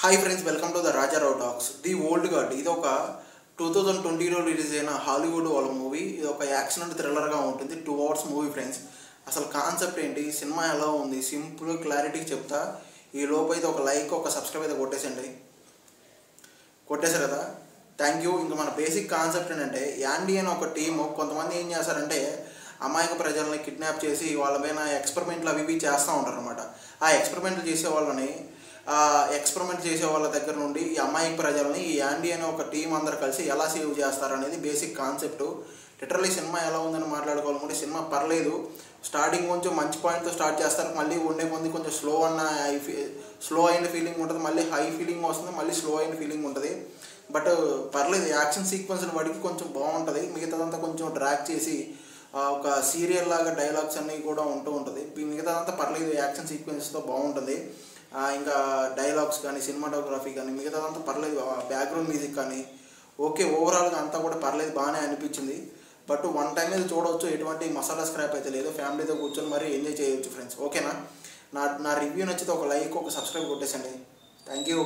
Hi friends, welcome to the Rajarao talks. The old guard ఇది ఒక 2020లో రిలీజ్ అయిన హాలీవుడ్ వాళ్ళ మూవీ. ఇది ఒక యాక్షన్ అండ్ థ్రిల్లర్గా ఉంటుంది. 2 hours మూవీ ఫ్రెండ్స్. అసలు కాన్సెప్ట్ ఏంటి, సినిమా ఎలా ఉంది, సింపుల్ క్లారిటీకి చెప్తా. ఈ లోపు అయితే ఒక లైక్, ఒక సబ్స్క్రైబ్ అయితే కొట్టేసండి. కొట్టేశారు కదా, థ్యాంక్ యూ. ఇంకా మన బేసిక్ కాన్సెప్ట్ ఏంటంటే, యాండీ అని ఒక టీము కొంతమంది ఏం చేస్తారంటే అమాయక ప్రజల్ని కిడ్నాప్ చేసి వాళ్ళ పైన ఎక్స్పెరిమెంట్లు అవి ఇవి చేస్తూ ఉంటారు అనమాట. ఆ ఎక్స్పెరిమెంట్లు చేసే వాళ్ళని ఎక్స్పెరిమెంట్ చేసే వాళ్ళ దగ్గర నుండి ఈ అమాయక ప్రజల్ని ఈ యాండీ అనే ఒక టీం అందరు కలిసి ఎలా సేవ్ చేస్తారనేది బేసిక్ కాన్సెప్ట్. లిటరల్లీ సినిమా ఎలా ఉందని మాట్లాడుకోవాలనుకుంటే సినిమా పర్లేదు. స్టార్టింగ్ కొంచెం మంచి పాయింట్తో స్టార్ట్ చేస్తారు, మళ్ళీ ఉండే కొంది కొంచెం స్లో అయిన ఫీలింగ్ ఉంటుంది, మళ్ళీ హై ఫీలింగ్ వస్తుంది, మళ్ళీ స్లో అయిన ఫీలింగ్ ఉంటుంది. బట్ పర్లేదు, యాక్షన్ సీక్వెన్స్ని వాడికి కొంచెం బాగుంటుంది. మిగతాదంతా కొంచెం డ్రాక్ చేసి ఒక సీరియల్ లాగా డైలాగ్స్ అన్నీ కూడా ఉంటుంది. మిగతాదంతా పర్లేదు, యాక్షన్ సీక్వెన్స్తో బాగుంటుంది. ఇంకా డైలాగ్స్ కానీ, సినిమాటోగ్రఫీ కానీ, మిగతాదంతా పర్లేదు. బ్యాక్గ్రౌండ్ మ్యూజిక్ కానీ ఓకే, ఓవరాల్గా అంతా కూడా పర్లేదు, బాగానే అనిపించింది. బట్ వన్ టైం మీద చూడవచ్చు, ఎటువంటి మసాలా స్క్రాప్ అయితే లేదు. ఫ్యామిలీతో కూర్చొని మరీ ఎంజాయ్ చేయొచ్చు ఫ్రెండ్స్. ఓకేనా? నా రివ్యూ నచ్చితే ఒక లైక్, ఒక సబ్స్క్రైబ్ కొట్టేసండి. Thank you.